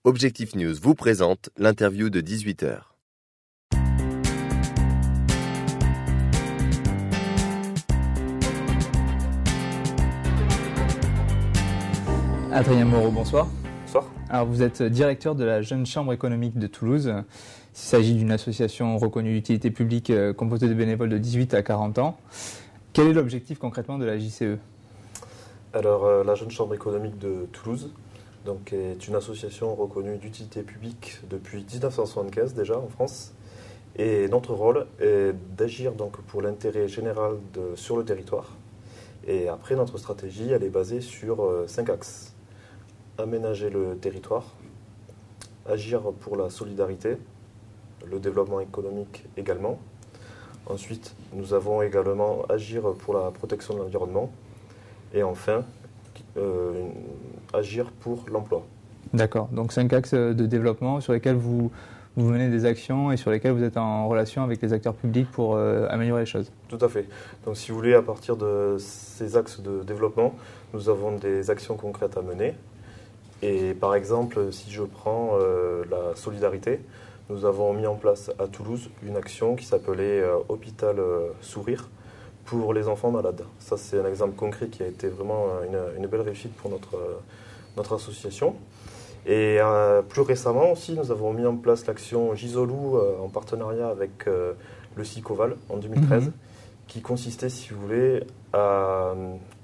Objectif News vous présente l'interview de 18h. Adrien Moreau, bonsoir. Bonsoir. Alors vous êtes directeur de la Jeune Chambre économique de Toulouse. Il s'agit d'une association reconnue d'utilité publique composée de bénévoles de 18 à 40 ans. Quel est l'objectif concrètement de la JCE ? Alors la Jeune Chambre économique de Toulouse est une association reconnue d'utilité publique depuis 1975 déjà en France. Et notre rôle est d'agir pour l'intérêt général sur le territoire. Et après, notre stratégie, elle est basée sur 5 axes. Aménager le territoire, agir pour la solidarité, le développement économique également. Ensuite, nous avons également agir pour la protection de l'environnement. Et enfin, agir pour l'emploi. D'accord, donc 5 axes de développement sur lesquels vous menez des actions et sur lesquels vous êtes en relation avec les acteurs publics pour améliorer les choses. Tout à fait. Donc si vous voulez, à partir de ces axes de développement, nous avons des actions concrètes à mener. Et par exemple, si je prends la solidarité, nous avons mis en place à Toulouse une action qui s'appelait Hôpital Sourire pour les enfants malades. Ça, c'est un exemple concret qui a été vraiment une belle réussite pour notre association. Et plus récemment aussi, nous avons mis en place l'action Gisolou en partenariat avec le SICOVAL en 2013, qui consistait, si vous voulez, à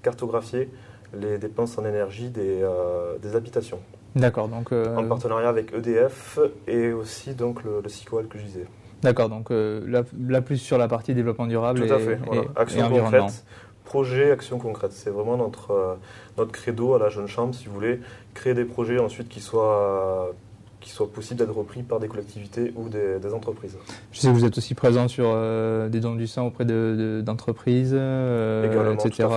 cartographier les dépenses en énergie des habitations. D'accord, donc en partenariat avec EDF et aussi le SICOVAL que je disais. D'accord, donc là plus sur la partie développement durable. Tout à fait, voilà. Action concrète, projet, action concrète. C'est vraiment notre credo à la Jeune Chambre, si vous voulez, créer des projets ensuite qui soient possibles d'être repris par des collectivités ou des entreprises. Je sais que vous êtes aussi présent sur des dons du sang auprès d'entreprises, etc.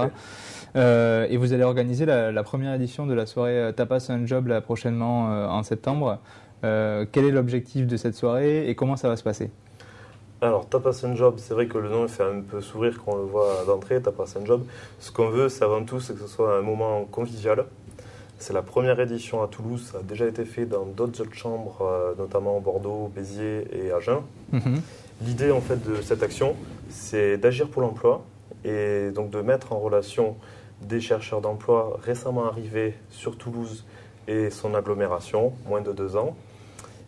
Et vous allez organiser la première édition de la soirée Tapas un Job là, prochainement en septembre. Quel est l'objectif de cette soirée et comment ça va se passer ? Alors, Tapas un Job, c'est vrai que le nom fait un peu sourire quand on le voit d'entrée, Tapas un Job. Ce qu'on veut, c'est avant tout que ce soit un moment convivial. C'est la première édition à Toulouse, ça a déjà été fait dans d'autres chambres, notamment Bordeaux, Béziers et Agen. L'idée en fait de cette action, c'est d'agir pour l'emploi et donc de mettre en relation des chercheurs d'emploi récemment arrivés sur Toulouse et son agglomération, moins de 2 ans,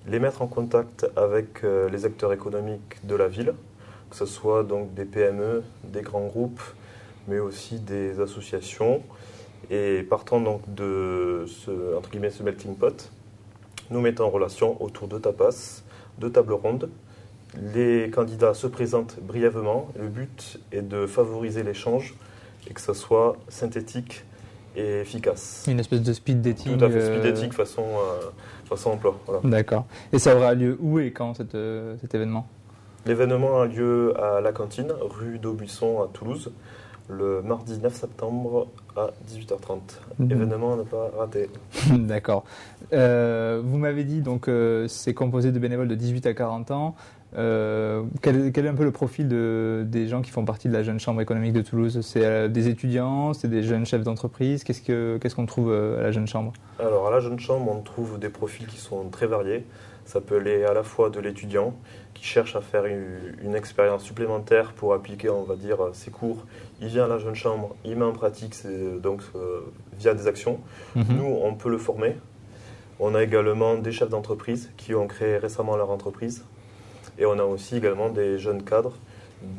les mettre en contact avec les acteurs économiques de la ville, que ce soit donc des PME, des grands groupes, mais aussi des associations. Et partant donc de ce melting pot, nous mettons en relation autour de tapas, de tables rondes. Les candidats se présentent brièvement. Le but est de favoriser l'échange et que ce soit synthétique et efficace. Une espèce de speed dating. Tout à fait, speed dating façon emploi. Voilà. D'accord. Et ça aura lieu où et quand cet événement ? L'événement a lieu à la cantine, rue d'Aubusson à Toulouse, le mardi 9 septembre à 18h30. Événement à ne pas rater. D'accord. Vous m'avez dit donc c'est composé de bénévoles de 18 à 40 ans. Quel est un peu le profil des gens qui font partie de la Jeune Chambre économique de Toulouse ? C'est des étudiants, c'est des jeunes chefs d'entreprise. Qu'est-ce qu'on trouve à la Jeune Chambre ? Alors à la Jeune Chambre, on trouve des profils qui sont très variés. Ça peut aller à la fois de l'étudiant qui cherche à faire une expérience supplémentaire pour appliquer, on va dire, ses cours. Il vient à la Jeune Chambre, il met en pratique via des actions. Nous, on peut le former. On a également des chefs d'entreprise qui ont créé récemment leur entreprise. Et on a aussi également des jeunes cadres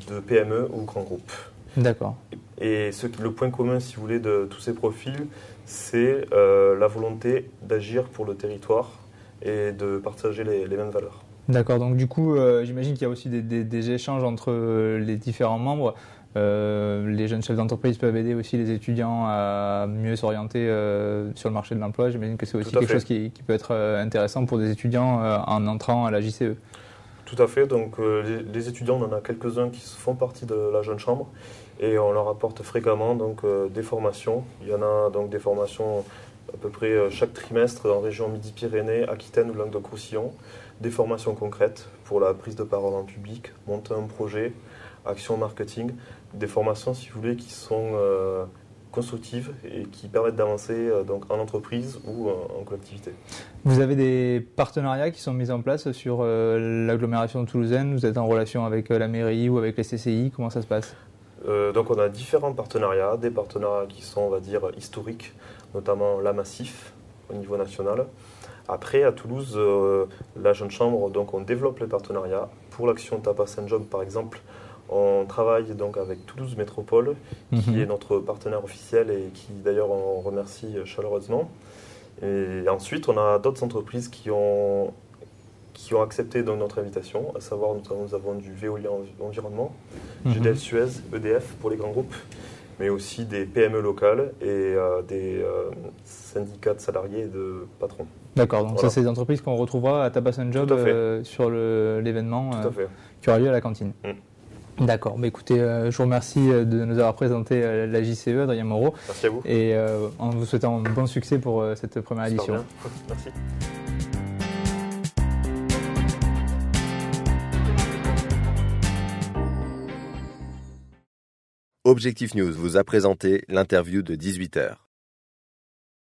de PME ou grands groupes. D'accord. Et le point commun, si vous voulez, de tous ces profils, c'est la volonté d'agir pour le territoire et de partager les mêmes valeurs. D'accord, donc du coup, j'imagine qu'il y a aussi des échanges entre les différents membres. Les jeunes chefs d'entreprise peuvent aider aussi les étudiants à mieux s'orienter sur le marché de l'emploi. J'imagine que c'est aussi quelque chose qui peut être intéressant pour des étudiants en entrant à la JCE. Tout à fait, donc les étudiants, on en a quelques-uns qui font partie de la Jeune Chambre et on leur apporte fréquemment des formations. Il y en a donc des formations à peu près chaque trimestre en région Midi-Pyrénées, Aquitaine ou Languedoc-Roussillon. Des formations concrètes pour la prise de parole en public, monter un projet, action marketing. Des formations, si vous voulez, qui sont constructives et qui permettent d'avancer donc en entreprise ou en collectivité. Vous avez des partenariats qui sont mis en place sur l'agglomération toulousaine? Vous êtes en relation avec la mairie ou avec les CCI? Comment ça se passe? Donc on a différents partenariats, des partenariats qui sont, on va dire, historiques, notamment la Massif au niveau national. Après, à Toulouse, la Jeune Chambre, donc on développe les partenariats. Pour l'action Tapas and Job, par exemple, on travaille donc avec Toulouse Métropole, qui est notre partenaire officiel et qui d'ailleurs on remercie chaleureusement. Et ensuite, on a d'autres entreprises qui ont accepté donc notre invitation, à savoir notamment nous avons du Veolia Environnement, GDF Suez, EDF pour les grands groupes, mais aussi des PME locales et des syndicats de salariés et de patrons. D'accord, donc Voilà. ça c'est des entreprises qu'on retrouvera à Tapas and Job sur l'événement qui aura lieu à la cantine. D'accord, bah écoutez, je vous remercie de nous avoir présenté la JCE, Adrien Moreau. Merci à vous. Et en vous souhaitant bon succès pour cette première édition. Bien. Merci. Objectif News vous a présenté l'interview de 18h.